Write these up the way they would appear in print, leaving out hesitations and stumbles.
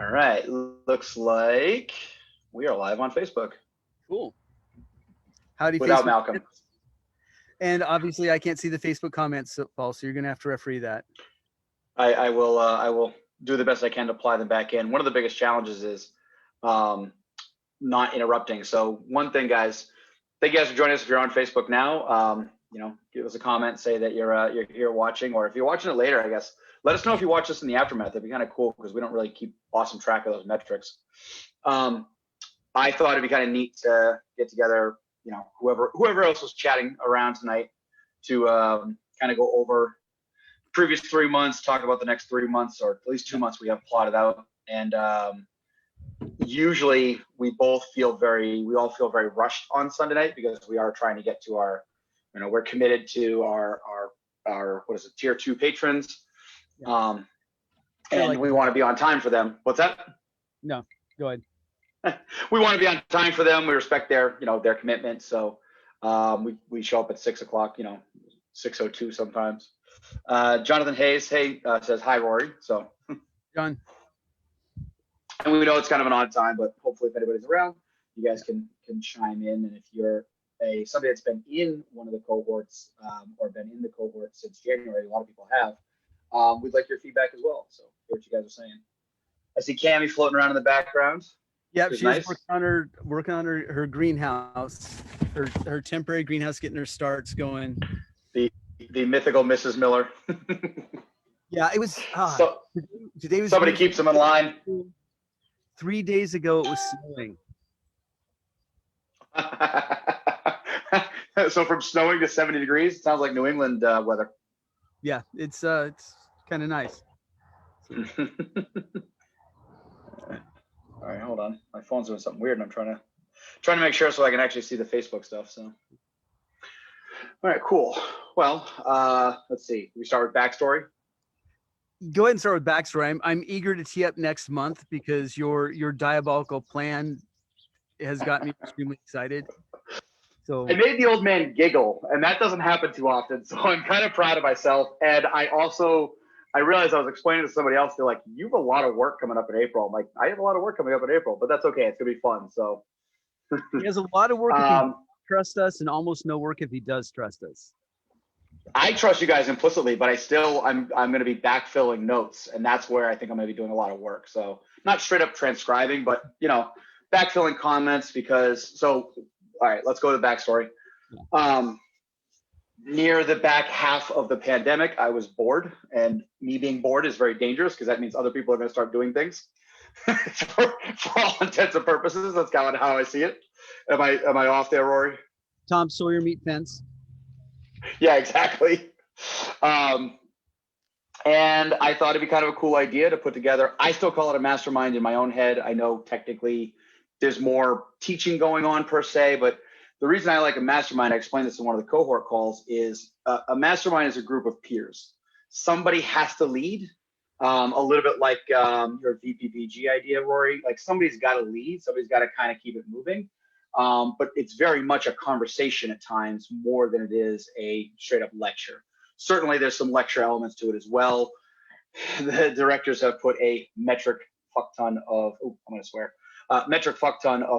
All right, looks like we are live on Facebook Cool. Howdy, without Facebook. Malcolm. And obviously, I can't see the Facebook comments, Paul, so you're going to have to referee that. I will do the best I can to apply them back in. One of the biggest challenges is not interrupting. So one thing, guys, thank you guys for joining us. If you're on Facebook now, give us a comment, say that you're here watching, or if you're watching it later, I guess, let us know if you watch this in the aftermath. It'd be kind of cool because we don't really keep awesome track of those metrics. I thought it'd be kind of neat to get together, whoever else was chatting around tonight to kind of go over previous 3 months, talk about the next 3 months, or at least 2 months we have plotted out. And usually we all feel very rushed on Sunday night because we are trying to get to our, we're committed to our what is it, tier 2 patrons. And we want to be on time for them. What's that? No, go ahead. We want to be on time for them. We respect their commitment. So we show up at 6 o'clock, 6:02 sometimes. Jonathan Hayes, says hi, Rory. So John. And we know it's kind of an odd time, but hopefully if anybody's around, you guys can chime in. And if you're somebody that's been in one of the cohorts or been in the cohort since January, a lot of people have, we'd like your feedback as well. So hear what you guys are saying. I see Cammie floating around in the background. Yep, she's nice. working on her greenhouse, her temporary greenhouse, getting her starts going. The mythical Mrs. Miller. Yeah, it was. Today was. Somebody keeps them in line. 3 days ago, it was snowing. So from snowing to 70 degrees, it sounds like New England weather. Yeah, it's kind of nice. All right, hold on. My phone's doing something weird, and I'm trying to make sure so I can actually see the Facebook stuff. So, all right, cool. Well, let's see. We start with backstory. Go ahead and start with backstory. I'm eager to tee up next month because your diabolical plan has got me extremely excited. So I made the old man giggle, and that doesn't happen too often. So I'm kind of proud of myself. And I realized I was explaining to somebody else, they're like, you have a lot of work coming up in April. I'm like, I have a lot of work coming up in April, but that's okay. It's going to be fun. So he has a lot of work if he trusts us and almost no work if he does trust us. I trust you guys implicitly, but I'm going to be backfilling notes, and that's where I think I'm going to be doing a lot of work. So not straight up transcribing, but backfilling comments all right, let's go to the backstory. Near the back half of the pandemic, I was bored, and me being bored is very dangerous because that means other people are going to start doing things. for all intents and purposes, that's kind of how I see it. Am I off there, Rory? Tom Sawyer meet fence. Yeah, exactly. And I thought it'd be kind of a cool idea to put together. I still call it a mastermind in my own head. I know technically there's more teaching going on per se, but the reason I like a mastermind, I explained this in one of the cohort calls, is a mastermind is a group of peers. Somebody has to lead, a little bit like your VPPG idea, Rory. Like somebody's got to lead, somebody's got to kind of keep it moving. But it's very much a conversation at times more than it is a straight up lecture. Certainly there's some lecture elements to it as well. The directors have put a metric fuck ton of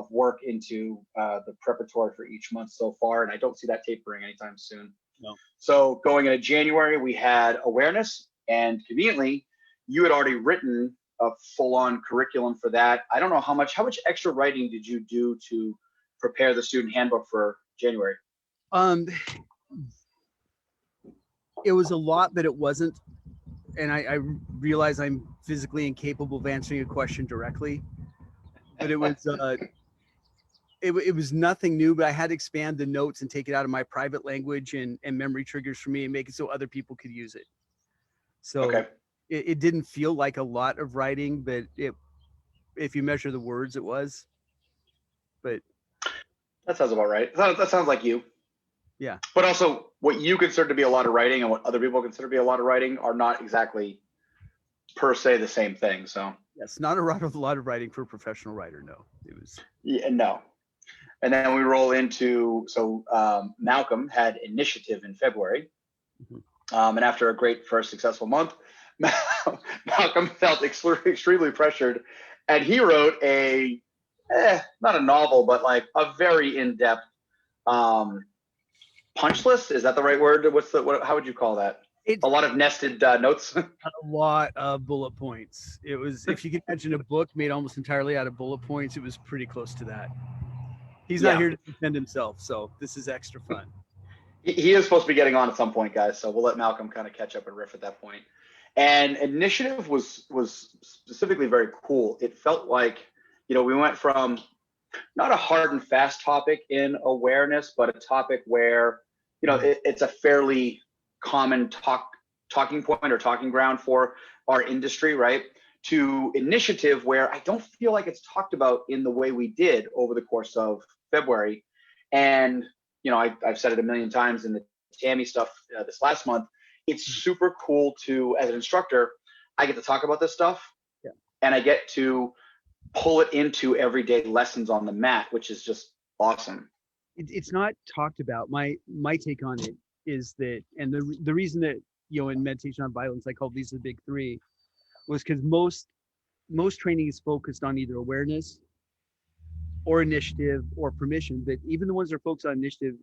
work into the preparatory for each month so far, and I don't see that tapering anytime soon. No. So going into January, we had awareness, and conveniently, you had already written a full-on curriculum for that. I don't know how much extra writing did you do to prepare the student handbook for January? It was a lot, but it wasn't. And I realize I'm physically incapable of answering a question directly, but it was it was nothing new, but I had to expand the notes and take it out of my private language and memory triggers for me and make it so other people could use it. So okay. It didn't feel like a lot of writing, but if you measure the words, it was. But that sounds about right. That sounds like you. Yeah. But also, what you consider to be a lot of writing and what other people consider to be a lot of writing are not exactly per se the same thing. So yes, not a lot of writing for a professional writer. No, it was. Yeah, no. And then we roll into Malcolm had initiative in February, and after a great first successful month, Malcolm felt extremely pressured, and he wrote not a novel, but like a very in-depth punch list. Is that the right word? How would you call that? It's A lot of nested notes. a lot of bullet points. It was, if you could imagine a book made almost entirely out of bullet points, it was pretty close to that. He's not Yeah. here to defend himself, so this is extra fun. He is supposed to be getting on at some point, guys. So we'll let Malcolm kind of catch up and riff at that point. And initiative was specifically very cool. It felt like, we went from not a hard and fast topic in awareness, but a topic where, it's a fairly common talking point or talking ground for our industry, right? To initiative where I don't feel like it's talked about in the way we did over the course of February. And, I've said it a million times in the Tammy stuff this last month. It's super cool to, as an instructor, I get to talk about this stuff, and I get to pull it into everyday lessons on the mat, which is just awesome. It's not talked about. My take on it is that, and the reason that, in meditation on violence, I call these the big three, was because most training is focused on either awareness or initiative or permission. But even the ones that are focused on initiative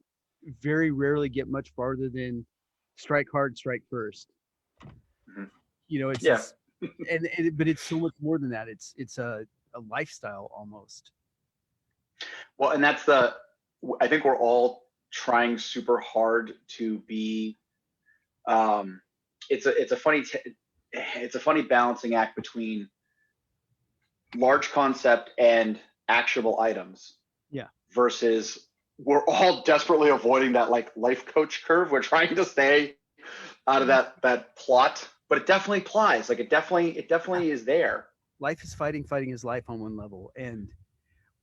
very rarely get much farther than strike hard, strike first. Mm-hmm. It's just, but it's so much more than that. It's a lifestyle almost. Well, and I think we're all trying super hard to be, it's a funny balancing act between large concept and actionable items. Yeah. Versus we're all desperately avoiding that like life coach curve. We're trying to stay out of that plot, but it definitely applies. Like it definitely is there. Life is fighting is life on one level. And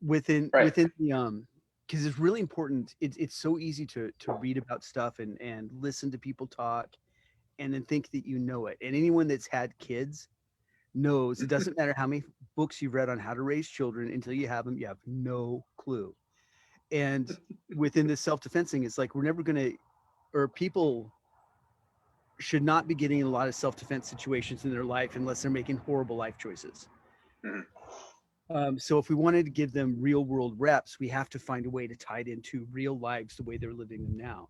within the because it's really important. It's so easy to read about stuff and listen to people talk and then think that you know it. And anyone that's had kids knows it doesn't matter how many books you've read on how to raise children, until you have them, you have no clue. And within this self-defense thing, it's like we're never going to, or people should not be getting in a lot of self-defense situations in their life unless they're making horrible life choices. So if we wanted to give them real world reps, we have to find a way to tie it into real lives the way they're living them now.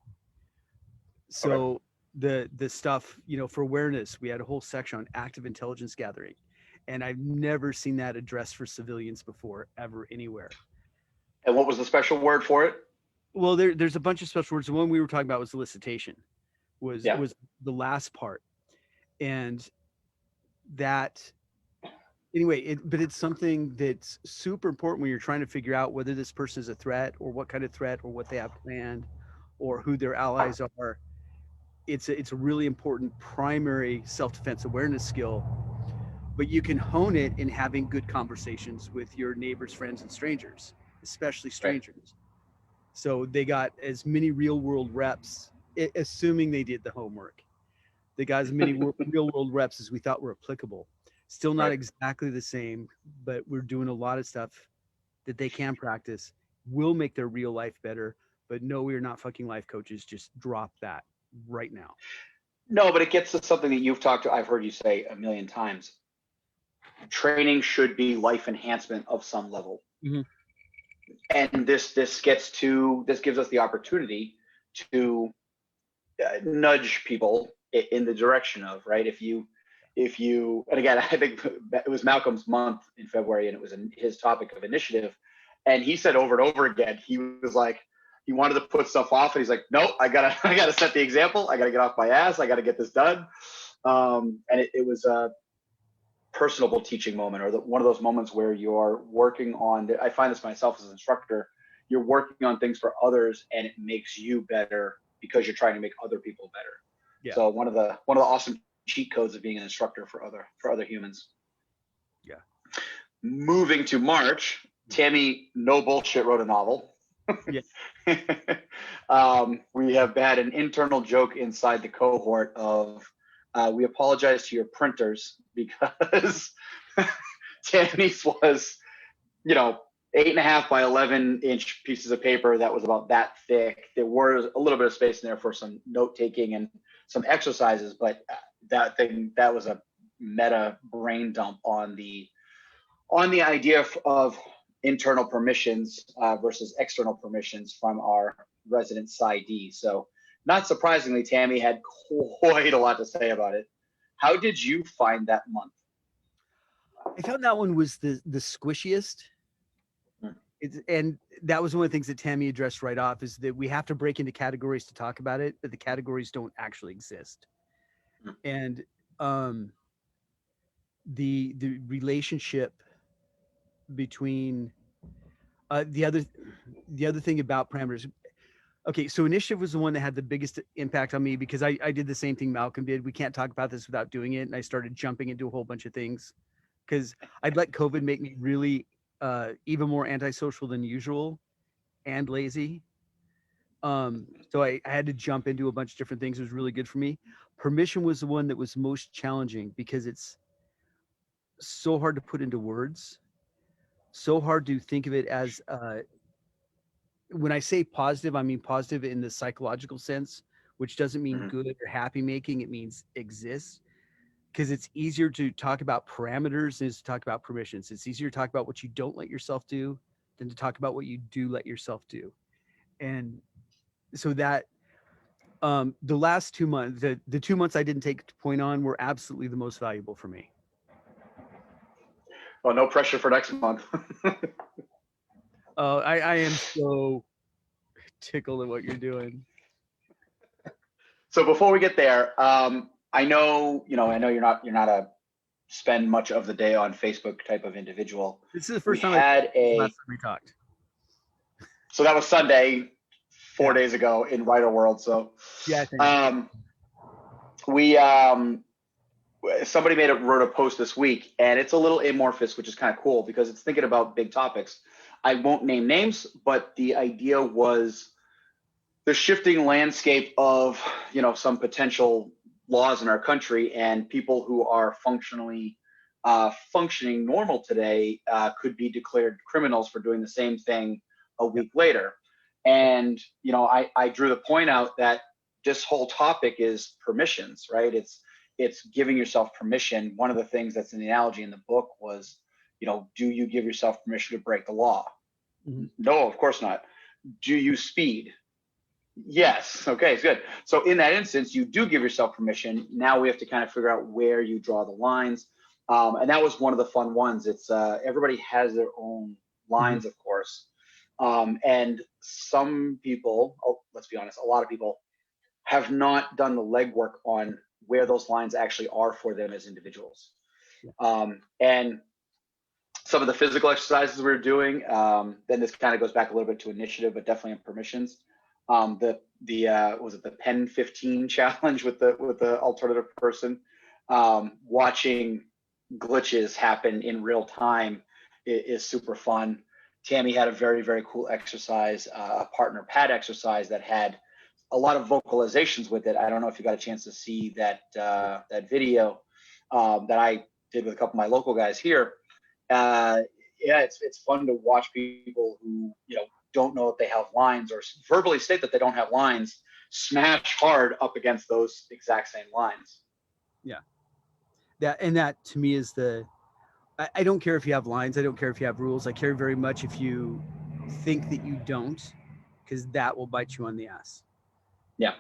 So the stuff, for awareness, we had a whole section on active intelligence gathering, and I've never seen that addressed for civilians before, ever, anywhere. And what was the special word for it? Well, there's a bunch of special words. The one we were talking about was elicitation, was the last part, and that. Anyway, but it's something that's super important when you're trying to figure out whether this person is a threat or what kind of threat or what they have planned or who their allies are. It's a really important primary self-defense awareness skill, but you can hone it in having good conversations with your neighbors, friends, and strangers, especially strangers. Right. So they got as many real world reps, assuming they did the homework. They got as many real world reps as we thought were applicable. Still not exactly the same, but we're doing a lot of stuff that they can practice, will make their real life better. But no, we are not fucking life coaches. Just drop that right now. No, but it gets to something that I've heard you say a million times. Training should be life enhancement of some level. Mm-hmm. And this gives us the opportunity to nudge people in the direction of, right? If you, and again, I think it was Malcolm's month in February, and it was his topic of initiative. And he said over and over again, he was like, he wanted to put stuff off, and he's like, no, I gotta set the example. I gotta get off my ass. I gotta get this done. And it was a personable teaching moment, or one of those moments where you're working on, I find this myself as an instructor, you're working on things for others, and it makes you better because you're trying to make other people better. Yeah. So one of the awesome cheat codes of being an instructor for other humans. Yeah. Moving to March, Tammy, no bullshit, wrote a novel. Yeah. We have had an internal joke inside the cohort of we apologize to your printers because Tammy's was, 8.5 by 11-inch pieces of paper that was about that thick. There was a little bit of space in there for some note taking and some exercises, but that was a meta brain dump on the idea of internal permissions versus external permissions from our resident PsyD. So not surprisingly, Tammy had quite a lot to say about it. How did you find that month? I found that one was the squishiest. And that was one of the things that Tammy addressed right off, is that we have to break into categories to talk about it, but the categories don't actually exist. And the relationship between the other thing about parameters. Okay, so initiative was the one that had the biggest impact on me, because I did the same thing Malcolm did. We can't talk about this without doing it, and I started jumping into a whole bunch of things because I'd let COVID make me really even more antisocial than usual and lazy. So I had to jump into a bunch of different things. It was really good for me. Permission was the one that was most challenging because it's so hard to put into words, so hard to think of it as when I say positive, I mean positive in the psychological sense, which doesn't mean good or happy making. It means exists, because it's easier to talk about parameters than to talk about permissions. It's easier to talk about what you don't let yourself do than to talk about what you do let yourself do. And so that the last 2 months, the 2 months I didn't take point on were absolutely the most valuable for me. Well, no pressure for next month. I am so tickled at what you're doing. So before we get there, I know you're not a spend much of the day on Facebook type of individual. This is the first time last time we talked. So that was Sunday, 4 days ago in Writer World. So yeah, we somebody wrote a post this week, and it's a little amorphous, which is kind of cool because it's thinking about big topics. I won't name names, but the idea was the shifting landscape of some potential laws in our country, and people who are functioning normal today could be declared criminals for doing the same thing a week later. And I drew the point out that this whole topic is permissions, right? It's giving yourself permission. One of the things that's an analogy in the book was, do you give yourself permission to break the law? No, of course not. Do you speed? Yes. Okay, good. So in that instance, you do give yourself permission. Now we have to kind of figure out where you draw the lines. And that was one of the fun ones. It's everybody has their own lines, of course. And some people, let's be honest, a lot of people have not done the legwork on where those lines actually are for them as individuals. And some of the physical exercises we were doing, then this kind of goes back a little bit to initiative, but definitely on permissions. Was it the Pen 15 challenge with the alternative person? Watching glitches happen in real time is super fun. Tammy had a very, very cool exercise, a partner pad exercise that had a lot of vocalizations with it. I don't know if you got a chance to see that video that I did with a couple of my local guys here. It's fun to watch people who don't know that they have lines or verbally state that they don't have lines smash hard up against those exact same lines. That to me is I don't care if you have lines. I don't care if you have rules. I care very much if you think that you don't, because that will bite you on the ass. Yeah.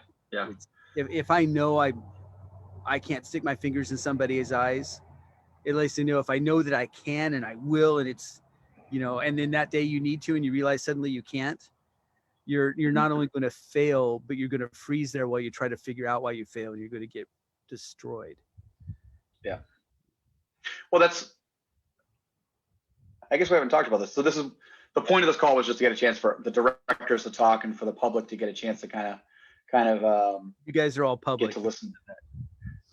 If I know I can't stick my fingers in somebody's eyes, at least I know if I know that I can and I will, and it's, and then that day you need to, and you realize suddenly you can't, you're not only going to fail, but you're going to freeze there while you try to figure out why you failed. You're going to get destroyed. Yeah. Well, I guess we haven't talked about this. So this is the point of this call, was just to get a chance for the directors to talk and for the public to get a chance to kind of you guys are all public get to listen to that.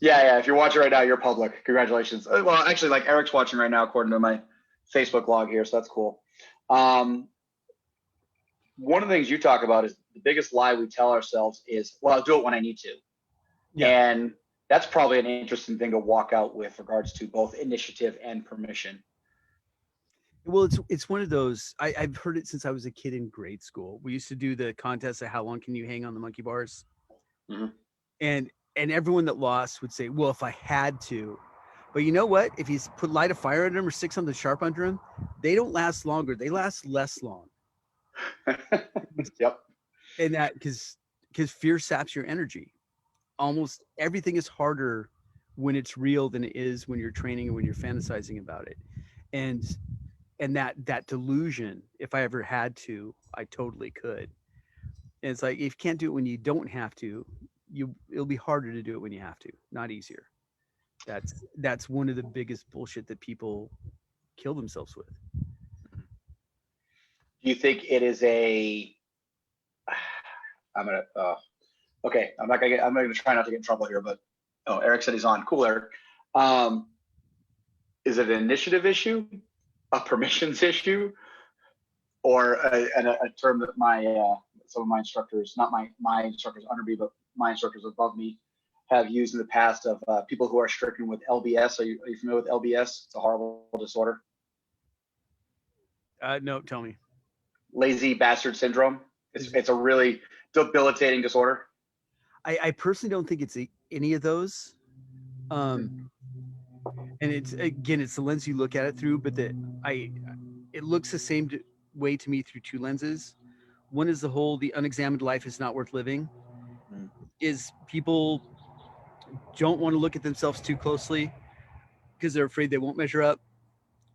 Yeah. If you're watching right now, you're public. Congratulations. Well, actually, like Eric's watching right now, according to my Facebook log here, so that's cool. One of the things you talk about is the biggest lie we tell ourselves is, well, I'll do it when I need to. Yeah. And that's probably an interesting thing to walk out with regards to both initiative and permission. Well, it's one of those, I've heard it since I was a kid in grade school. We used to do the contest of how long can you hang on the monkey bars. And everyone that lost would say, well, if I had to. But you know what? If you put light a fire under them or stick something sharp under them, they don't last longer. They last less long. Yep. And that because fear saps your energy. Almost everything is harder when it's real than it is when you're training and when you're fantasizing about it. And that delusion, if I ever had to, I totally could. And it's like if you can't do it when you don't have to, it'll be harder to do it when you have to, not easier. That's one of the biggest bullshit that people kill themselves with. Do you think it is a? I'm gonna. Okay, I'm not gonna get. I'm gonna try not to get in trouble here, but oh, Eric said he's on. Cool, Eric. Um, is it an initiative issue, a permissions issue, or a term that my some of my instructors, not my instructors under me, but my instructors above me, have used in the past of people who are stricken with LBS. Are you familiar with LBS? It's a horrible disorder. No, tell me. Lazy bastard syndrome. It's a really debilitating disorder. I personally don't think it's any of those. And it's again, it's the lens you look at it through, but it looks the same way to me through two lenses. One is the unexamined life is not worth living. Is people don't want to look at themselves too closely because they're afraid they won't measure up,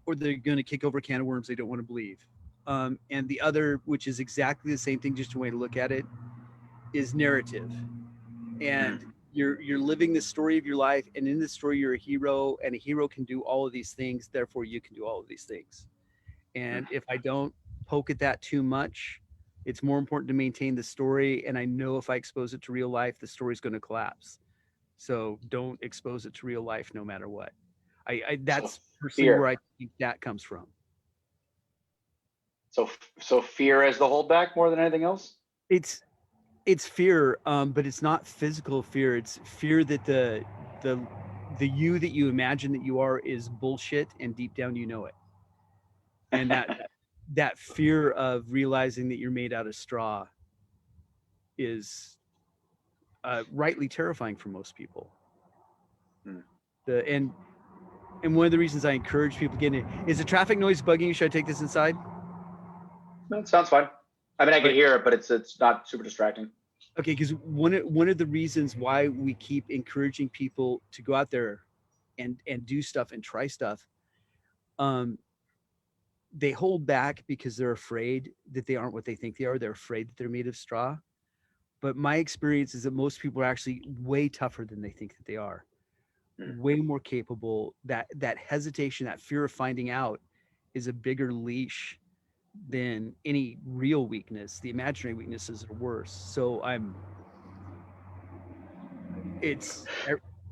or they're going to kick over a can of worms they don't want to believe. And the other, which is exactly the same thing, just a way to look at it, is narrative. And you're living the story of your life, and in this story you're a hero, and a hero can do all of these things, therefore you can do all of these things. And if I don't poke at that too much, it's more important to maintain the story, and I know if I expose it to real life, the story's going to collapse. So don't expose it to real life no matter what. That's personally where I think that comes from. So fear as the holdback more than anything else? It's fear, but it's not physical fear. It's fear that the you that you imagine that you are is bullshit, and deep down you know it. And that fear of realizing that you're made out of straw is rightly terrifying for most people. And one of the reasons I encourage people to get in is the traffic noise bugging you. Should I take this inside? No, it sounds fine. I mean, I can hear it, but it's not super distracting. Okay, because one of the reasons why we keep encouraging people to go out there and do stuff and try stuff, they hold back because they're afraid that they aren't what they think they are. They're afraid that they're made of straw. But my experience is that most people are actually way tougher than they think that they are. Way more capable. That hesitation, that fear of finding out, is a bigger leash than any real weakness. The imaginary weaknesses are worse. So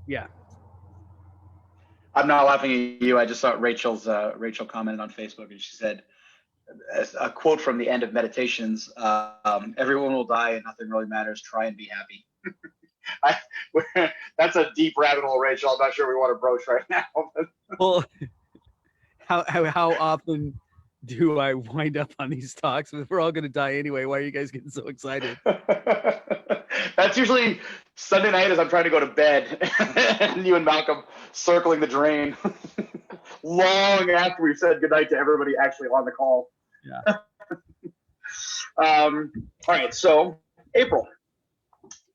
yeah. I'm not laughing at you. I just saw Rachel commented on Facebook, and she said a quote from the end of Meditations: "Everyone will die, and nothing really matters. Try and be happy." That's a deep rabbit hole, Rachel. I'm not sure we want to broach right now. Well, how often do I wind up on these talks? We're all going to die anyway. Why are you guys getting so excited? That's usually Sunday night as I'm trying to go to bed, and you and Malcolm circling the drain long after we've said goodnight to everybody actually on the call. Yeah. All right, so April,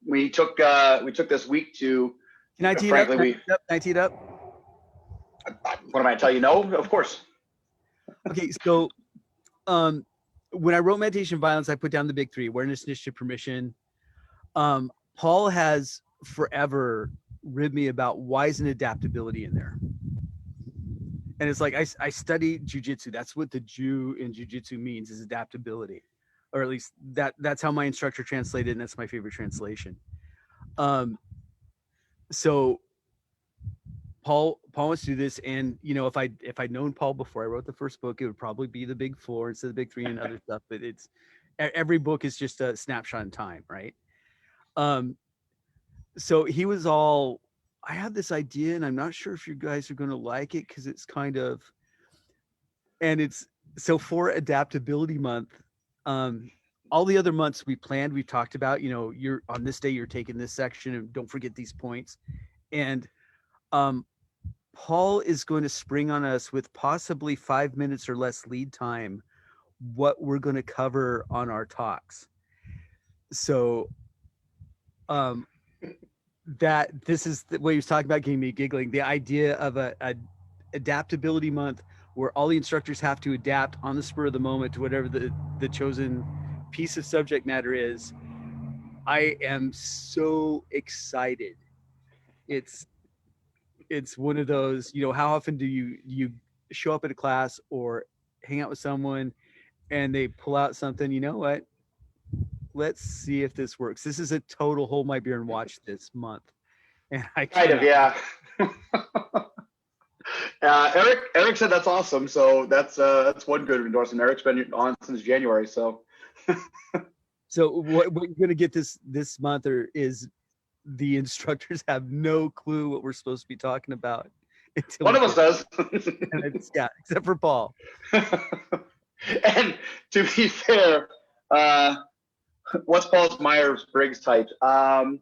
we took this week to. Can I tee it up? Can I tee it up? What am I tell you? No, of course. Okay, so when I wrote Meditation Violence, I put down the big three: awareness, initiative, permission. Paul has forever ribbed me about why isn't adaptability in there? And it's like I studied jujitsu. That's what the Jew in jujitsu means, is adaptability, or at least that's how my instructor translated it, and that's my favorite translation. So Paul wants to do this, and if I'd known Paul before I wrote the first book, it would probably be the big four instead of the big three and other stuff. But it's every book is just a snapshot in time, right? So he was all, I have this idea, and I'm not sure if you guys are going to like it because it's kind of, and it's so for Adaptability Month. All the other months we planned, we talked about, you're on this day, you're taking this section, and don't forget these points. And Paul is going to spring on us with possibly 5 minutes or less lead time what we're going to cover on our talks. So that this is what he was talking about, getting me giggling, the idea of a adaptability month where all the instructors have to adapt on the spur of the moment to whatever the chosen piece of subject matter is. I am so excited. It's one of those, how often do you show up at a class or hang out with someone and they pull out something, you know what? Let's see if this works. This is a total hold my beer and watch this month. And I Kind of, cannot. yeah. Eric said that's awesome. So that's one good endorsement. Eric's been on since January. So So what you're going to get this month is the instructors have no clue what we're supposed to be talking about until one of us does. Yeah, except for Paul. And to be fair, what's Paul's Myers-Briggs type? While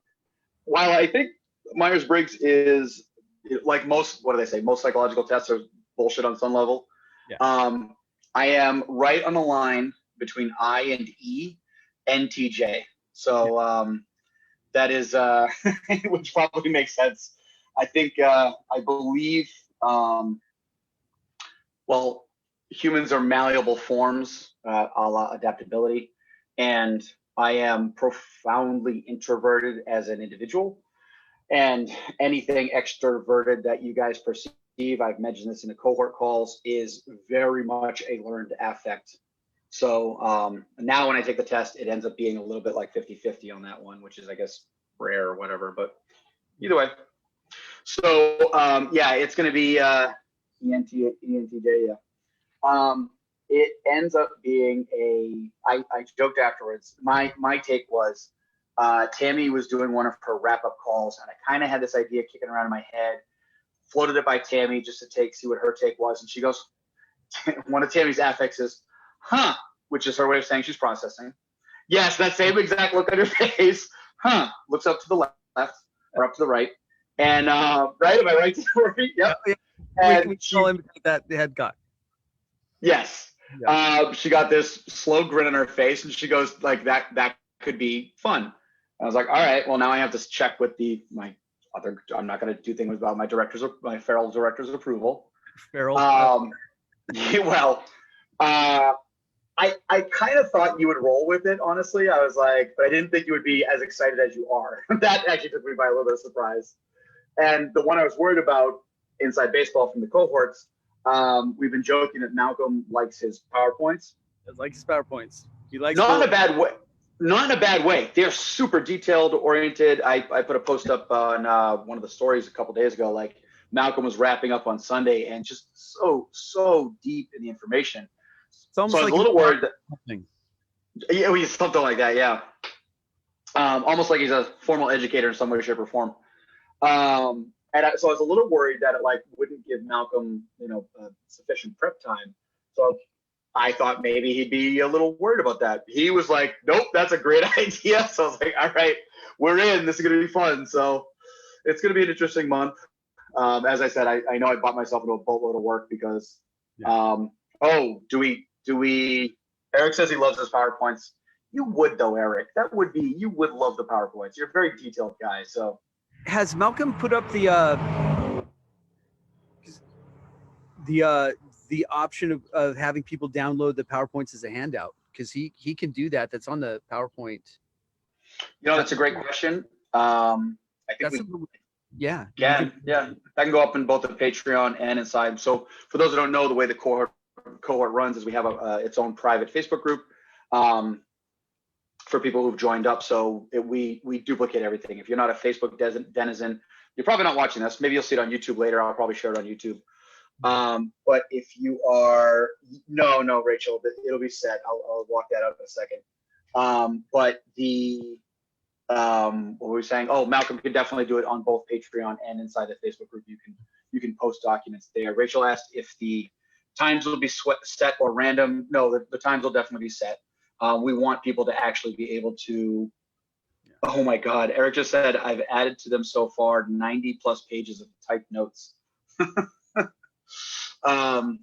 I think Myers-Briggs is like most, what do they say? Most psychological tests are bullshit on some level. Yeah. I am right on the line between I and E, NTJ. So that is, which probably makes sense. I think, I believe, well, humans are malleable forms, a la adaptability. And I am profoundly introverted as an individual. And anything extroverted that you guys perceive, I've mentioned this in the cohort calls, is very much a learned affect. So now when I take the test, it ends up being a little bit like 50-50 on that one, which is, I guess, rare or whatever. But either way. So yeah, it's going to be ENTJ. Yeah. It ends up being I joked afterwards. My take was Tammy was doing one of her wrap-up calls, and I kind of had this idea kicking around in my head, floated it by Tammy just to see what her take was. And she goes, one of Tammy's affects is, huh, which is her way of saying she's processing. Yes, that same exact look on her face. Huh, looks up to the left or up to the right. And right, am I right, Rory? Yep. And we call him that head cock. Yes. Yeah. She got this slow grin on her face, and she goes like, that could be fun. I was like, all right, well, now I have to check with I'm not going to do things about my feral director's approval. Feral. Well, I kind of thought you would roll with it, honestly. I was like, but I didn't think you would be as excited as you are. That actually took me by a little bit of surprise. And the one I was worried about, inside baseball from the cohorts, we've been joking that Malcolm likes his PowerPoints. He likes not in a bad way. Not in a bad way. They're super detailed oriented. I put a post up on one of the stories a couple days ago. Like Malcolm was wrapping up on Sunday and just so deep in the information. It's almost so I was like a little worried that something. Yeah, something like that. Yeah. Almost like he's a formal educator in some way, shape, or form. So I was a little worried that it wouldn't give Malcolm, sufficient prep time. So I thought maybe he'd be a little worried about that. He was like, nope, that's a great idea. So I was like, all right, we're in. This is going to be fun. So it's going to be an interesting month. As I said, I know I bought myself into a boatload of work because, do we, Eric says he loves his PowerPoints. You would though, Eric. You would love the PowerPoints. You're a very detailed guy. So has Malcolm put up the option of having people download the PowerPoints as a handout? Because he can do that. That's on the PowerPoint. That's a great question. I think yeah. That can go up in both the Patreon and inside. So for those who don't know, the way the cohort runs is we have its own private Facebook group for people who've joined up. So we duplicate everything. If you're not a Facebook denizen, you're probably not watching this. Maybe you'll see it on YouTube later. I'll probably share it on YouTube. But if you are, no, Rachel, it'll be set. I'll walk that out in a second. But what were we saying? Oh, Malcolm can definitely do it on both Patreon and inside the Facebook group. You can post documents there. Rachel asked if the times will be set or random. No, the times will definitely be set. We want people to actually be able to. Oh my God, Eric just said I've added to them so far 90 plus pages of typed notes. Um,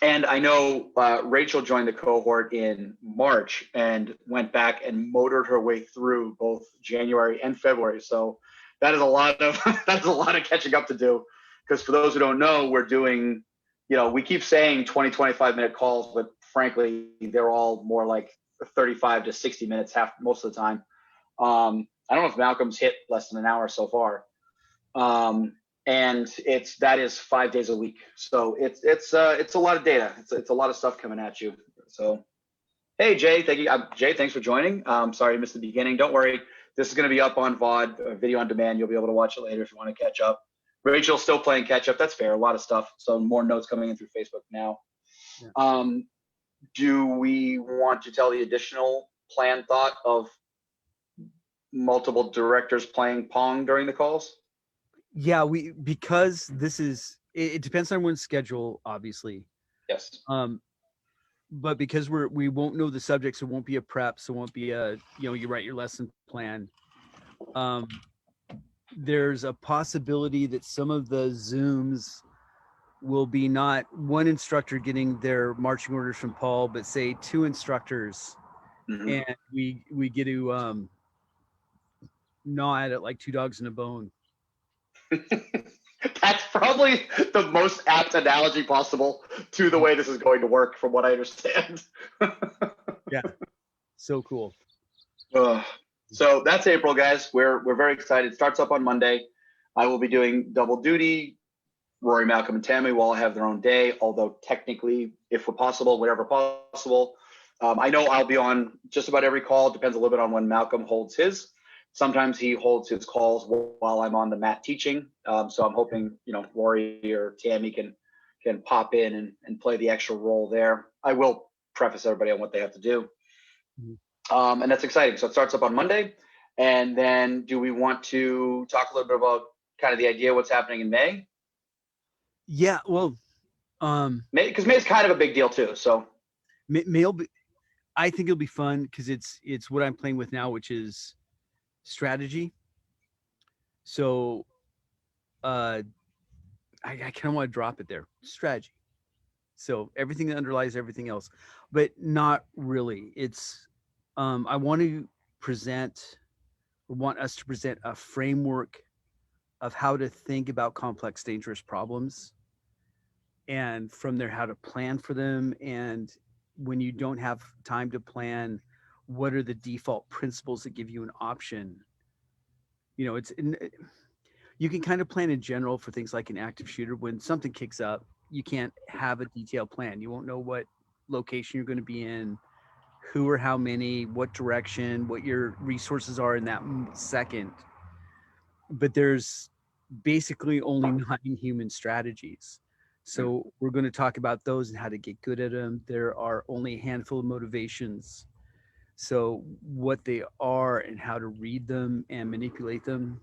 and I know Rachel joined the cohort in March and went back and motored her way through both January and February. So that is a lot of that is a lot of catching up to do. Because for those who don't know, we're doing, we keep saying 20, 25-minute calls, but frankly, they're all more like 35 to 60 minutes most of the time. I don't know if Malcolm's hit less than an hour so far. And that is 5 days a week. So it's a lot of data. It's a lot of stuff coming at you. So, hey, Jay, thank you. Jay, thanks for joining. Sorry you missed the beginning. Don't worry. This is going to be up on VOD, video on demand. You'll be able to watch it later if you want to catch up. Rachel's still playing catch up. That's fair. A lot of stuff. So more notes coming in through Facebook now. Yeah. Do we want to tell the additional planned thought of multiple directors playing Pong during the calls? Yeah, because this is, it depends on everyone's schedule, obviously. Yes. But because we won't know the subjects, it won't be a prep, so it won't be a, you write your lesson plan. There's a possibility that some of the Zooms will be not one instructor getting their marching orders from Paul, but say two instructors, and we get to gnaw at it like two dogs in a bone. That's probably the most apt analogy possible to the way this is going to work, from what I understand. Yeah, so cool. So that's April, guys. We're very excited. It starts up on Monday. I will be doing double duty. Rory, Malcolm, and Tammy will all have their own day, although technically, if possible, whatever possible. I know I'll be on just about every call. It depends a little bit on when Malcolm holds his. Sometimes he holds his calls while I'm on the mat teaching. So I'm hoping, Rory or Tammy can pop in and play the extra role there. I will preface everybody on what they have to do. And that's exciting. So it starts up on Monday. And then do we want to talk a little bit about kind of the idea what's happening in May? Yeah, well, May, because May is kind of a big deal too. So May, I think it'll be fun because it's what I'm playing with now, which is strategy. So I kind of want to drop it there, strategy. So everything that underlies everything else, but not really. It's I want us to present a framework of how to think about complex, dangerous problems, and from there how to plan for them. And when you don't have time to plan, what are the default principles that give you an option? You can kind of plan in general for things like an active shooter. When something kicks up, you can't have a detailed plan. You won't know what location you're going to be in, who or how many, what direction, what your resources are in that second. But there's basically only 9 human strategies. So we're going to talk about those and how to get good at them. There are only a handful of motivations. So what they are and how to read them and manipulate them.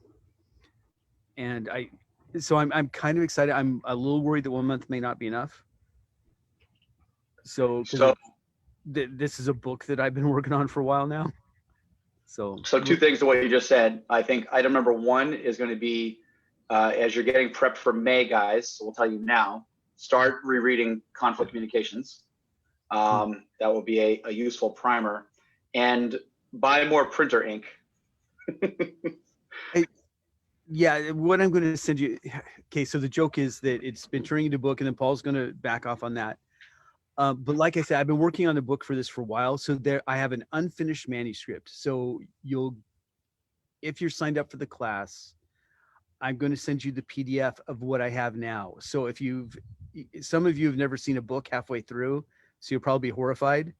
And I'm kind of excited. I'm a little worried that 1 month may not be enough. So this is a book that I've been working on for a while now. So 2 things to what you just said. I think item number 1 is going to be, as you're getting prepped for May, guys, so we'll tell you now, start rereading Conflict Communications. That will be a useful primer. And buy more printer ink. Yeah, what I'm going to send you. Okay, so the joke is that it's been turning into a book, and then Paul's going to back off on that. But like I said, I've been working on the book for this for a while. So I have an unfinished manuscript. So if you're signed up for the class, I'm going to send you the PDF of what I have now. So if some of you have never seen a book halfway through, so you'll probably be horrified,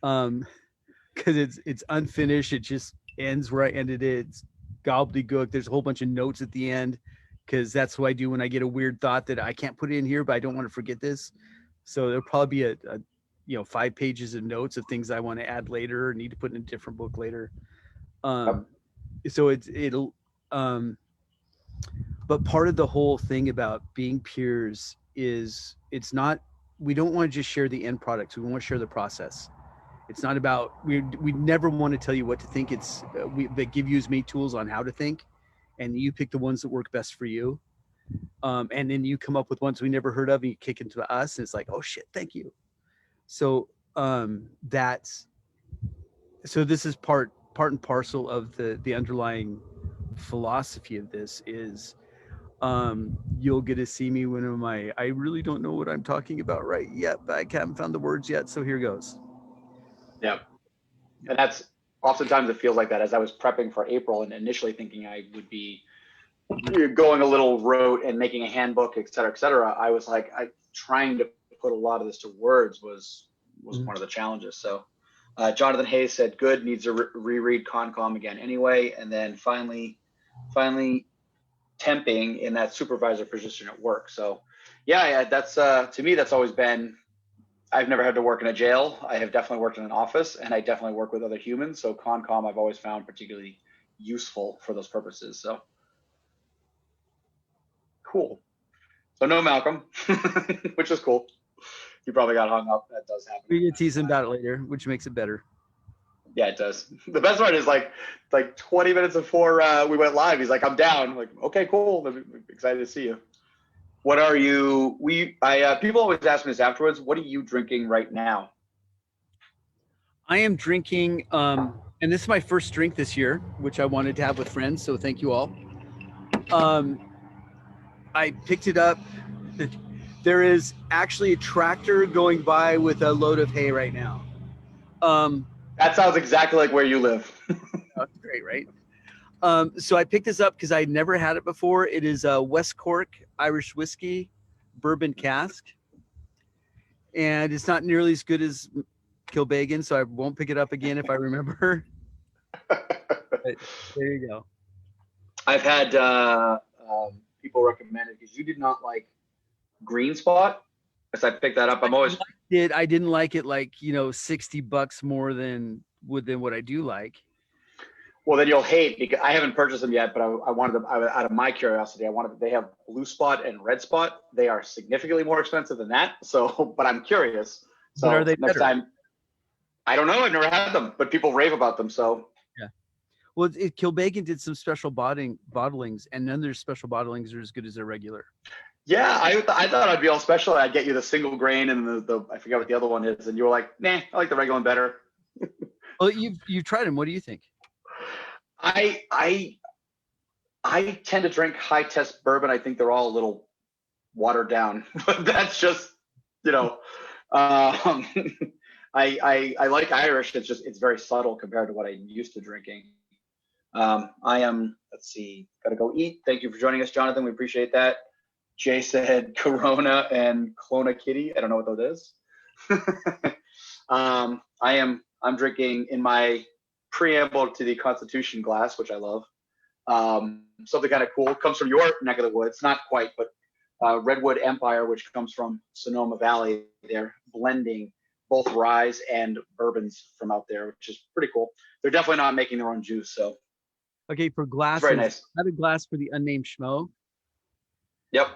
because it's unfinished. It just ends where I ended it. It's gobbledygook. There's a whole bunch of notes at the end, because that's what I do when I get a weird thought that I can't put it in here, but I don't want to forget this. So there'll probably be 5 pages of notes of things I want to add later or need to put in a different book later. So it'll but part of the whole thing about being peers is we don't want to just share the end product. We want to share the process. It's not about, we never want to tell you what to think. It's they give you as many tools on how to think, and you pick the ones that work best for you. And then you come up with ones we never heard of and you kick into us, and it's like, oh shit, thank you. So this is part and parcel of the underlying philosophy of this is you'll get to see me when I really don't know what I'm talking about right yet, but I haven't found the words yet, so here goes. Yeah. And that's oftentimes it feels like that. As I was prepping for April and initially thinking I would be going a little rote and making a handbook, et cetera, I was like, trying to put a lot of this to words was one of the challenges. So Jonathan Hayes said, good, needs to reread Concom again anyway. And then finally temping in that supervisor position at work. So yeah, that's to me, that's always been, I've never had to work in a jail. I have definitely worked in an office, and I definitely work with other humans. So Concom I've always found particularly useful for those purposes. So cool. So no Malcolm, which is cool. You probably got hung up. That does happen. We can tease him about it later, which makes it better. Yeah, it does. The best part is like 20 minutes before we went live, he's like, I'm down. I'm like, okay, cool. I'm excited to see you. What are you? People always ask me this afterwards. What are you drinking right now? I am drinking, and this is my first drink this year, which I wanted to have with friends. So thank you all. I picked it up. There is actually a tractor going by with a load of hay right now. That sounds exactly like where you live. That's great, right? So I picked this up because I'd never had it before. It is a West Cork Irish whiskey bourbon cask, and it's not nearly as good as Kilbeggan, so I won't pick it up again if I remember. But there you go. I've had people recommend it because you did not like Green Spot. As I picked that up, I didn't like it like $60 more than what I do like. Well, then you'll hate because I haven't purchased them yet, but I wanted them out of my curiosity. They have Blue Spot and Red Spot. They are significantly more expensive than that. So, but I'm curious. So but are they next better? time, I don't know. I've never had them, but people rave about them. So yeah. Well, Kilbeggan did some special bottlings, and none of their special bottlings are as good as their regular. Yeah, I thought I'd be all special. I'd get you the single grain and the I forget what the other one is, and you were like, nah, I like the regular one better. Well, you've tried them. What do you think? I tend to drink high test bourbon. I think they're all a little watered down. That's just I like Irish. It's very subtle compared to what I'm used to drinking. Let's see, gotta go eat. Thank you for joining us, Jonathan. We appreciate that. Jay said Corona and Clona Kitty. I don't know what that is. I'm drinking in my preamble to the Constitution glass, which I love. Something kind of cool. Comes from your neck of the woods. Not quite, but Redwood Empire, which comes from Sonoma Valley. They're blending both ryes and bourbons from out there, which is pretty cool. They're definitely not making their own juice. So okay, for glasses, very nice. I have a glass for the unnamed schmo. Yep.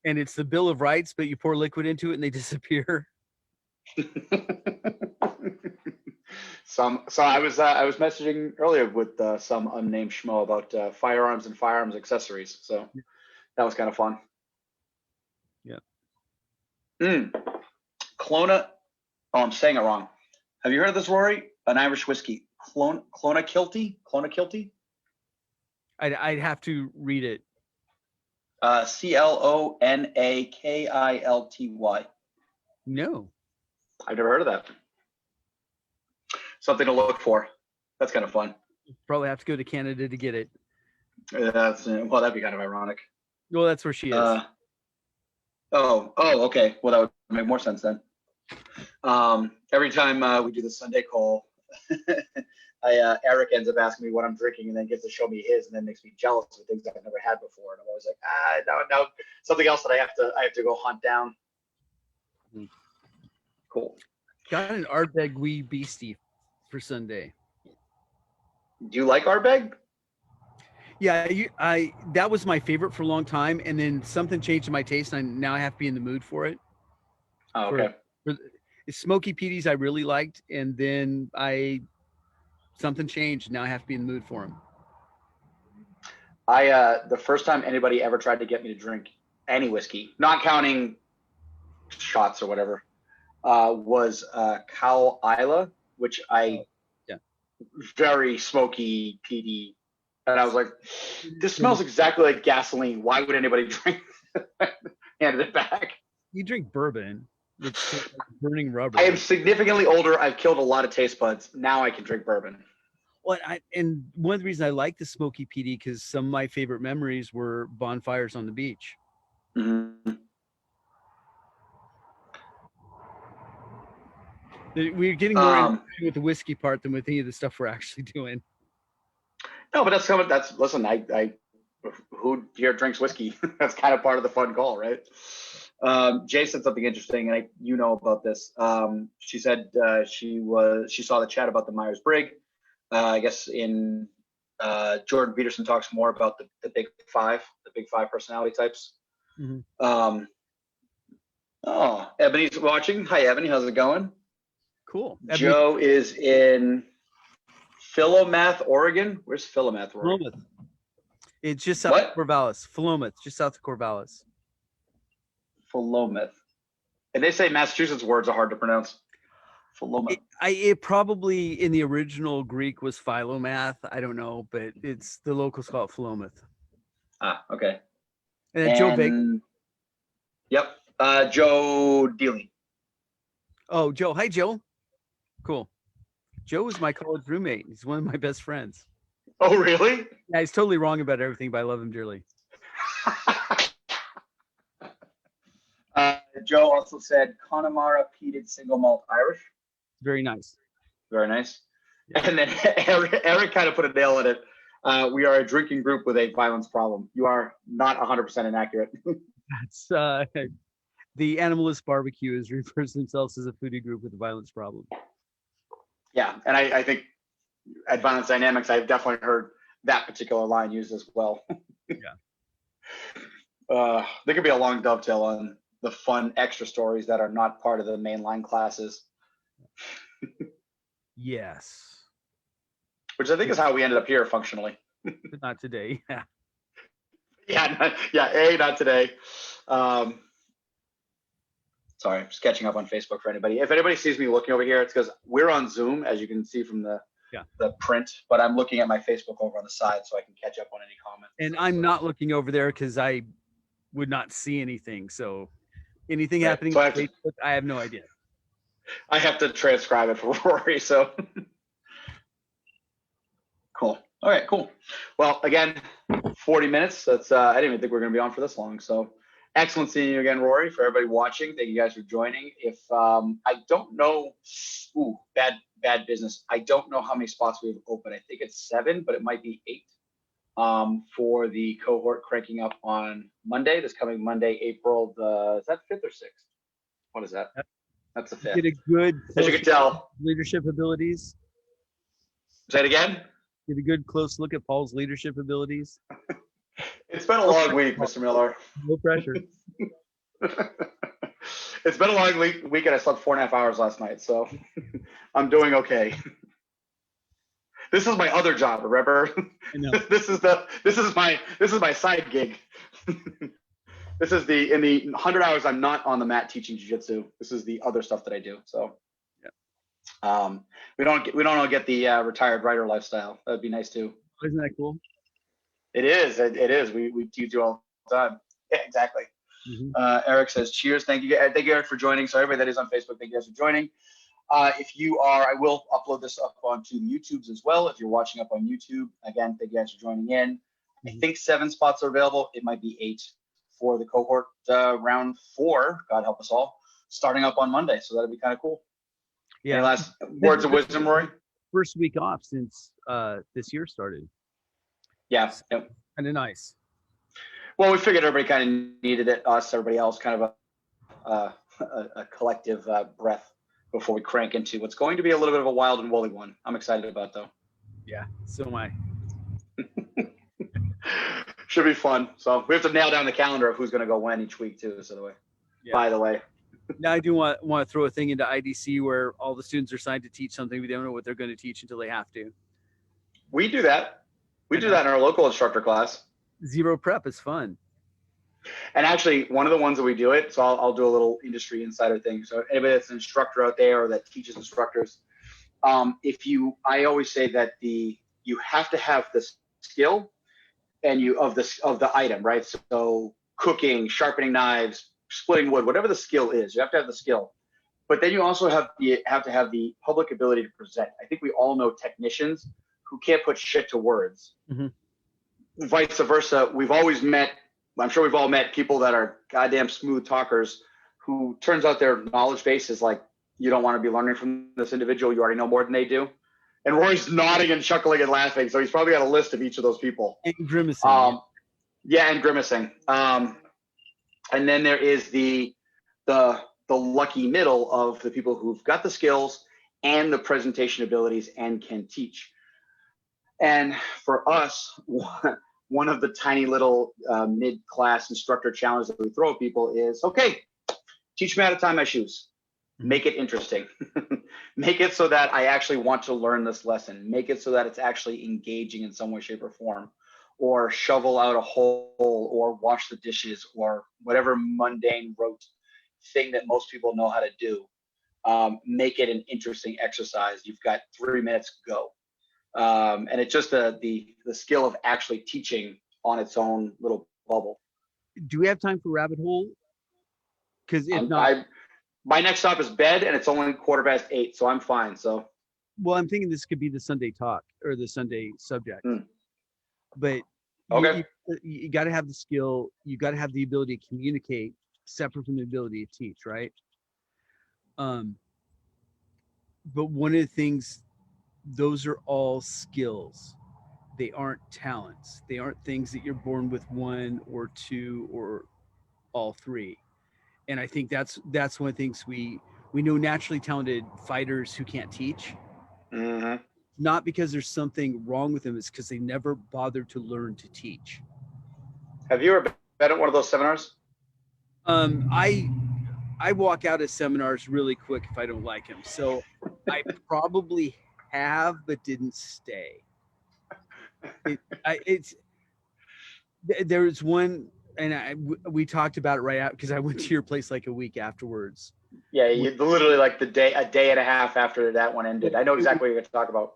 And it's the Bill of Rights, but you pour liquid into it and they disappear. So I was messaging earlier with some unnamed schmo about firearms and firearms accessories. So that was kind of fun. Yeah. Clona. Oh, I'm saying it wrong. Have you heard of this, Rory? An Irish whiskey. Clona Kilty? Clona Kilty? I'd have to read it. Clonakilty. No. I've never heard of that. Something to look for. That's kind of fun. Probably have to go to Canada to get it. That'd be kind of ironic. Well, that's where she is. Okay. Well, that would make more sense then. Every time we do the Sunday call, Eric ends up asking me what I'm drinking and then gets to show me his and then makes me jealous of things I've never had before. And I'm always like, no, something else that I have to go hunt down. Mm-hmm. Cool. Got an Ardbeg wee beastie for Sunday. Do you like Ardbeg? Yeah, that was my favorite for a long time, and then something changed in my taste, and now I have to be in the mood for it. Oh, okay. For Smoky Petey's I really liked, and then something changed. Now I have to be in the mood for them. The first time anybody ever tried to get me to drink any whiskey, not counting shots or whatever, was Cow Isla, which I yeah. very smoky peaty, and I was like, this smells exactly like gasoline. Why would anybody drink? Handed it back. You drink bourbon, which tastes like burning rubber. I am significantly older. I've killed a lot of taste buds. Now I can drink bourbon. Well, and one of the reasons I like the smoky peaty because some of my favorite memories were bonfires on the beach. Mm-hmm. We're getting more with the whiskey part than with any of the stuff we're actually doing. No, but listen, I who here drinks whiskey? That's kind of part of the fun call, right? Jay said something interesting, and you know about this. She said she saw the chat about the Myers-Briggs. I guess in Jordan Peterson talks more about the big five personality types. Mm-hmm. Ebony's watching. Hi, Ebony. How's it going? Cool. Joe is in Philomath, Oregon. Where's Philomath, Oregon? Philomath. It's just south of Corvallis. Philomath, just south of Corvallis. Philomath. And they say Massachusetts words are hard to pronounce. Philomath. It probably in the original Greek was Philomath. I don't know, but it's the locals call it Philomath. Ah, okay. And then Joe Big. Yep. Joe Dealey. Oh, Joe. Hi, Joe. Cool. Joe was my college roommate. He's one of my best friends. Oh, really? Yeah, he's totally wrong about everything, but I love him dearly. Joe also said Connemara peated single malt Irish. Very nice. Very nice. Yeah. And then Eric kind of put a nail in it. We are a drinking group with a violence problem. You are not 100% inaccurate. That's the Animalist Barbecues refers to themselves as a foodie group with a violence problem. Yeah, and I think at Violence Dynamics, I've definitely heard that particular line used as well. Yeah. There could be a long dovetail on the fun extra stories that are not part of the mainline classes. Yes. Which I think is how we ended up here functionally. But not today. Yeah. Not today. Sorry, I'm just catching up on Facebook for anybody. If anybody sees me looking over here, it's because we're on Zoom, as you can see from the print, but I'm looking at my Facebook over on the side so I can catch up on any comments. And I'm not looking over there because I would not see anything. So anything happening on Facebook, I have no idea. I have to transcribe it for Rory, so. Cool. All right, cool. Well, again, 40 minutes. That's I didn't even think we were going to be on for this long. So excellent seeing you again, Rory. For everybody watching, thank you guys for joining. If I don't know, bad business. I don't know how many spots we have open. I think it's 7, but it might be 8 for the cohort cranking up on Monday. This coming Monday, April is that 5th or 6th? What is that? That's the 5th. Get a good, as you can tell, leadership abilities. Say it again. Get a good close look at Paul's leadership abilities. It's been a long week, Mr. Miller. No pressure. It's been a long week, and I slept 4.5 hours last night, so I'm doing okay. This is my other job, remember? I know. This is my side gig. This is in the 100 hours I'm not on the mat teaching jiu-jitsu. This is the other stuff that I do. So we don't all get the retired writer lifestyle. That'd be nice too. Isn't that cool? It is. It is. We teach you all the time. Yeah, exactly. Mm-hmm. Eric says, cheers. Thank you, Eric, for joining. So everybody that is on Facebook, thank you guys for joining. If you are, I will upload this up onto the YouTubes as well. If you're watching up on YouTube, again, thank you guys for joining in. Mm-hmm. I think 7 spots are available. It might be 8 for the cohort round 4. God help us all. Starting up on Monday, so that'd be kind of cool. Yeah. Any last words of wisdom, Rory? First week off since this year started. Yeah. Yep. Kind of nice. Well, we figured everybody kind of needed it. Us, everybody else, kind of a collective breath before we crank into what's going to be a little bit of a wild and woolly one. I'm excited about, though. Yeah, so am I. Should be fun. So we have to nail down the calendar of who's going to go when each week, too. So by the way. Now I do want to throw a thing into IDC where all the students are assigned to teach something. We don't know what they're going to teach until they have to. We do that. We do that in our local instructor class. Zero prep is fun. And actually, one of the ones that we do it, so I'll do a little industry insider thing. So anybody that's an instructor out there or that teaches instructors, I always say that you have to have the skill and of the item, right? So cooking, sharpening knives, splitting wood, whatever the skill is, you have to have the skill. But then you also have to have the public ability to present. I think we all know technicians who can't put shit to words. Mm-hmm. Vice versa, I'm sure we've all met people that are goddamn smooth talkers who turns out their knowledge base is like, you don't want to be learning from this individual. You already know more than they do. And Rory's nodding and chuckling and laughing. So he's probably got a list of each of those people. And grimacing. Yeah, and grimacing. And then there is the lucky middle of the people who've got the skills and the presentation abilities and can teach. And for us, one of the tiny little mid-class instructor challenges that we throw at people is, okay, teach me how to tie my shoes. Make it interesting. Make it so that I actually want to learn this lesson. Make it so that it's actually engaging in some way, shape, or form. Or shovel out a hole, or wash the dishes, or whatever mundane, rote thing that most people know how to do. Make it an interesting exercise. You've got 3 minutes, go. And it's just the skill of actually teaching on its own little bubble. Do we have time for rabbit hole? Because if not, my next stop is bed, and it's only 8:15, so I'm fine. So, well, I'm thinking this could be the Sunday talk or the Sunday subject. But okay, you got to have the skill. You got to have the ability to communicate, separate from the ability to teach, right? But one of the things, those are all skills. They aren't talents. They aren't things that you're born with, one or two or all three. And I think that's one of the things we know naturally talented fighters who can't teach. Mm-hmm. Not because there's something wrong with them, it's because they never bothered to learn to teach. Have you ever been at one of those seminars? I walk out of seminars really quick if I don't like them. So I probably have, but didn't stay. There's one, and we talked about it right out because I went to your place like a week afterwards. Yeah, you literally like a day and a half after that one ended. I know exactly what you're going to talk about.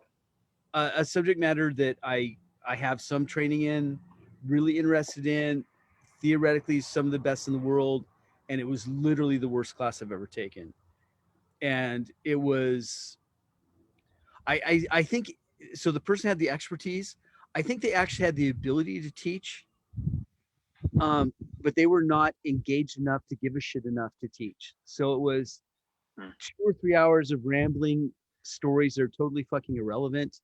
A subject matter that I have some training in, really interested in, theoretically some of the best in the world, and it was literally the worst class I've ever taken. And it was, I think, so the person had the expertise. I think they actually had the ability to teach, but they were not engaged enough to give a shit enough to teach. So it was 2 or 3 hours of rambling stories that are totally fucking irrelevant,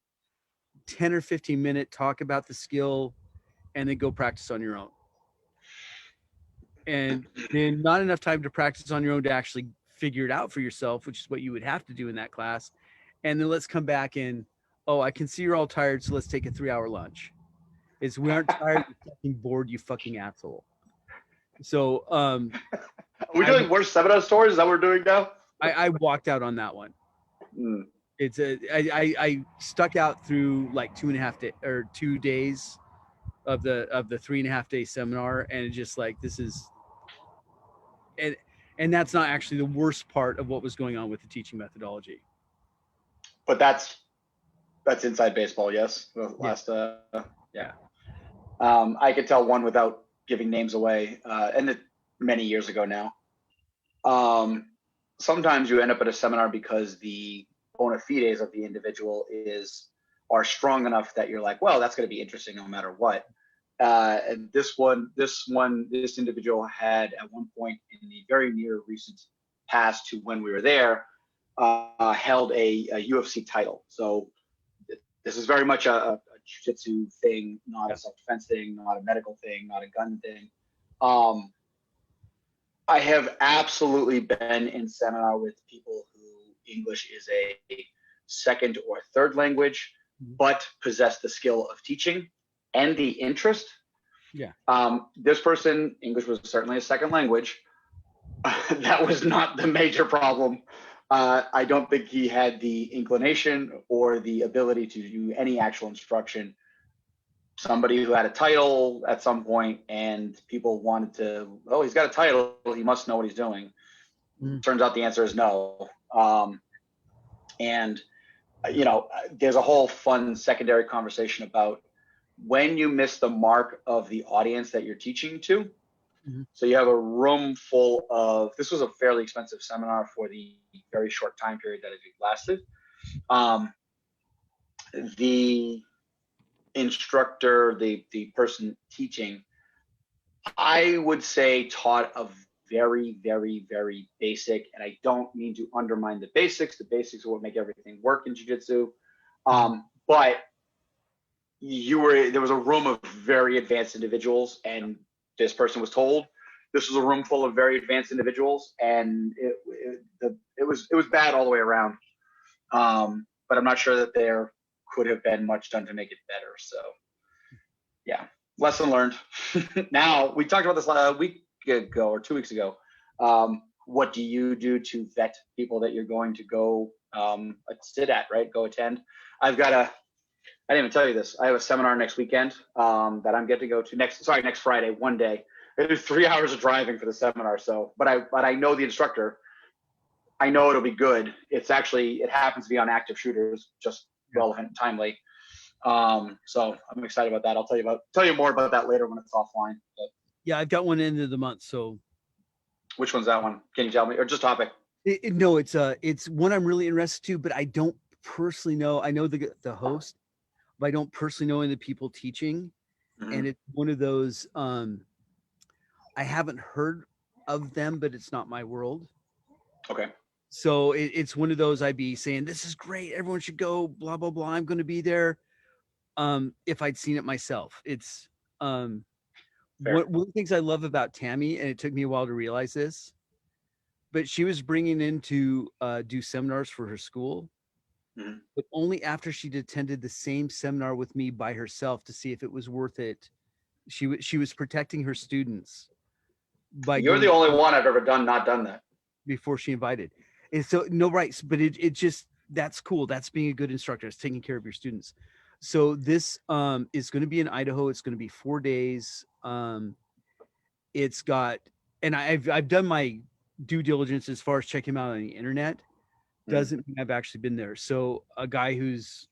10 or 15-minute talk about the skill, and then go practice on your own. And then not enough time to practice on your own to actually figure it out for yourself, which is what you would have to do in that class. And then let's come back and, oh, I can see you're all tired, so let's take a 3-hour lunch. We aren't tired, we're fucking bored, you fucking asshole. So are we doing worse seminar stories? Is that what we're doing now? I walked out on that one. I stuck out through like 2 days of the 3.5 day seminar, and it's just like, this is, and that's not actually the worst part of what was going on with the teaching methodology. But that's inside baseball, yes. The last, yeah. I could tell one without giving names away, and many years ago now. Sometimes you end up at a seminar because the bona fides of the individual are strong enough that you're like, well, that's going to be interesting no matter what. And this individual had at one point in the very near recent past to when we were there, held a UFC title. So this is very much a jiu-jitsu thing, not a self-defense thing, not a medical thing, not a gun thing. I have absolutely been in seminar with people who English is a second or third language, but possess the skill of teaching and the interest. Yeah. This person, English was certainly a second language. That was not the major problem. I don't think he had the inclination or the ability to do any actual instruction somebody who had a title at some point, and people wanted to, oh, he's got a title, he must know what he's doing. Turns out the answer is no. And there's a whole fun secondary conversation about when you miss the mark of the audience that you're teaching to. So you have a room full of, this was a fairly expensive seminar for the very short time period that it lasted. The instructor, the person teaching, I would say taught a very, very, very basic, and I don't mean to undermine the basics. The basics are what make everything work in jiu-jitsu. But there was a room of very advanced individuals, and this person was told this was a room full of very advanced individuals, and it was bad all the way around. But I'm not sure that there could have been much done to make it better. So yeah, lesson learned. Now, we talked about this a week ago or 2 weeks ago. What do you do to vet people that you're going to go sit at, right? Go attend. I didn't even tell you this. I have a seminar next weekend that I'm getting to go to next Friday, one day. It is 3 hours of driving for the seminar. So, but I know the instructor. I know it'll be good. It happens to be on active shooters, just relevant and timely. So I'm excited about that. I'll tell you more about that later when it's offline. But yeah, I've got one end of the month. So which one's that one? Can you tell me, or just topic? No, it's one I'm really interested to, but I don't personally know. I know the host, but I don't personally know any of the people teaching. And it's one of those I haven't heard of them, but it's not my world. Okay. So it's one of those I'd be saying, this is great, everyone should go, blah, blah, blah. I'm going to be there. If I'd seen it myself. It's one of the things I love about Tammy, and it took me a while to realize this, but she was bringing in to do seminars for her school, but only after she'd attended the same seminar with me by herself to see if it was worth it. She was protecting her students. You're the only one I've ever not done that. Before she invited. And so, no, right. But it just, that's cool. That's being a good instructor. It's taking care of your students. So this is going to be in Idaho. It's going to be 4 days. It's got, and I've done my due diligence as far as checking them out on the internet. Doesn't mean I've actually been there. So a guy who's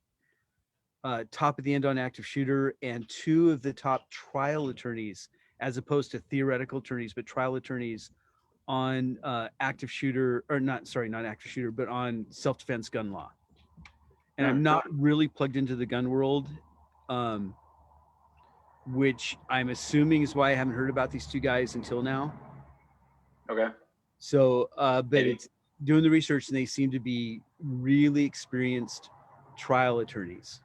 top of the end on active shooter, and 2 of the top trial attorneys, as opposed to theoretical attorneys, but trial attorneys on active shooter, or not active shooter, but on self-defense gun law. And I'm not really plugged into the gun world, which I'm assuming is why I haven't heard about these 2 guys until now. Okay. So, but it's doing the research, and they seem to be really experienced trial attorneys.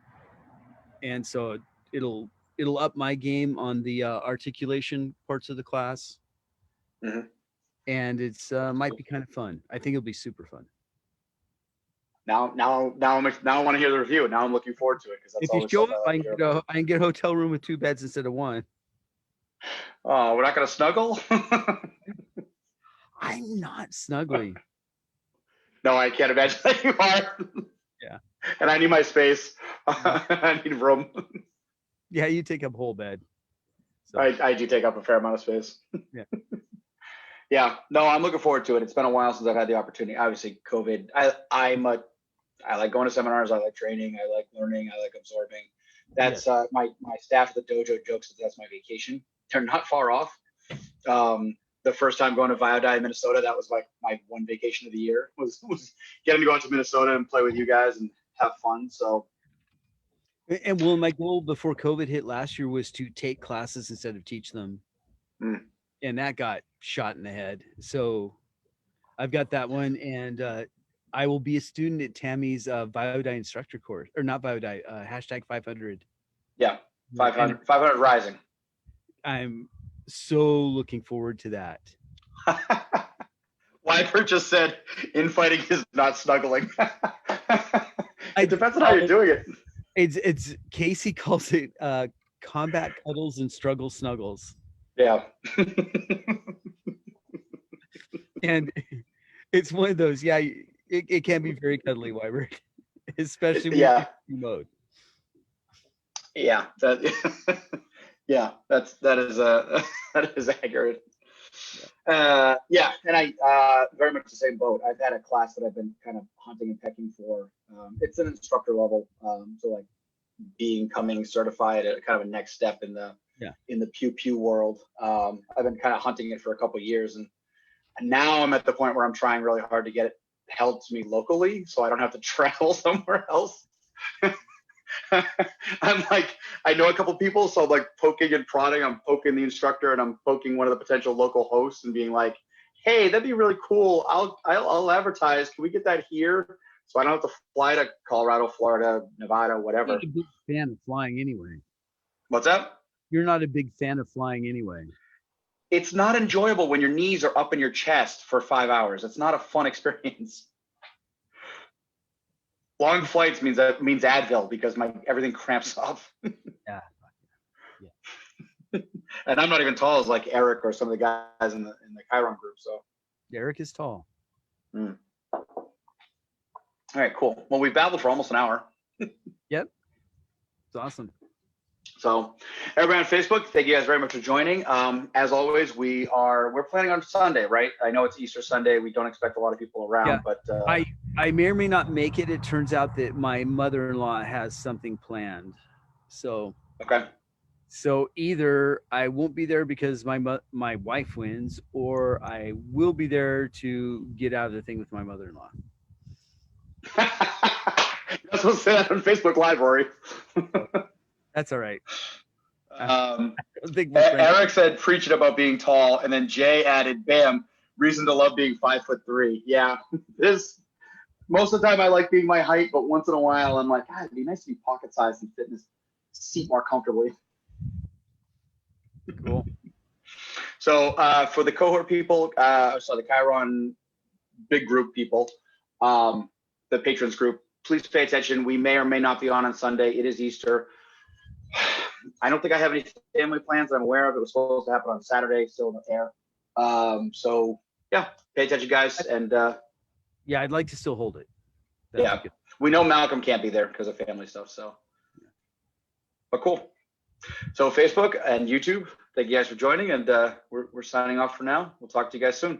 And so it'll up my game on the articulation parts of the class. And it's might be kind of fun. I think it'll be super fun. Now I want to hear the review. Now I'm looking forward to it, because that's if you show up, I can get a hotel room with 2 beds instead of 1. Oh, we're not gonna snuggle? I'm not snuggling. No, I can't imagine that you are. Yeah. And I need my space. I need room. Yeah, you take up whole bed. So. I do take up a fair amount of space. Yeah. Yeah. No, I'm looking forward to it. It's been a while since I've had the opportunity. Obviously, COVID. I like going to seminars. I like training. I like learning. I like absorbing. That's my staff at the dojo jokes that that's my vacation. They're not far off. The first time going to Viodai, Minnesota, that was like my one vacation of the year, was getting to go out to Minnesota and play with you guys and have fun. So. And well, my goal before COVID hit last year was to take classes instead of teach them. And that got shot in the head. So I've got that one, and I will be a student at Tammy's Viodai instructor course, or not Viodai, hashtag 500. Yeah, 500 Rising. I'm so looking forward to that. Weiper just said infighting is not snuggling. It depends on how you're doing it. It's Casey calls it combat cuddles and struggle snuggles. Yeah. And it's one of those, it can be very cuddly, Weiber, especially when you're in mode. Yeah, yeah, that is that is accurate. Yeah, and I very much the same boat. I've had a class that I've been kind of hunting and pecking for. It's an instructor level, so like becoming certified at kind of a next step in the pew pew world. I've been kind of hunting it for a couple of years, and now I'm at the point where I'm trying really hard to get it held to me locally, so I don't have to travel somewhere else. I'm like, I know a couple people, so I'm like poking and prodding. I'm poking the instructor and I'm poking one of the potential local hosts and being like, "Hey, that'd be really cool. I'll advertise. Can we get that here? So I don't have to fly to Colorado, Florida, Nevada, You're whatever." not a big fan of flying anyway. What's that? You're not a big fan of flying anyway. It's not enjoyable when your knees are up in your chest for 5 hours. It's not a fun experience. Long flights means Advil because my everything cramps up. Yeah. And I'm not even tall as like Eric or some of the guys in the Chiron group. So Eric is tall. all right, cool. Well, we babbled for almost an hour. Yep. It's awesome. So everybody on Facebook, thank you guys very much for joining. As always, we're planning on Sunday, right? I know it's Easter Sunday. We don't expect a lot of people around, but I may or may not make it. It turns out that my mother-in-law has something planned. So okay. So either I won't be there because my wife wins, or I will be there to get out of the thing with my mother-in-law. You're supposed to say that on Facebook Live, Rory. That's all right. Eric said preaching about being tall, and then Jay added, "Bam, reason to love being 5'3". Yeah, most of the time I like being my height, but once in a while I'm like, God, it'd be nice to be pocket sized and fit in this seat more comfortably. Cool. So for the cohort people, the Chiron big group people, the patrons group, please pay attention. We may or may not be on Sunday. It is Easter. I don't think I have any family plans that I'm aware of. It was supposed to happen on Saturday, still in the air. So yeah, pay attention, guys. And yeah, I'd like to still hold it. That'd we know Malcolm can't be there because of family stuff. So, but cool. So Facebook and YouTube, thank you guys for joining, and we're signing off for now. We'll talk to you guys soon.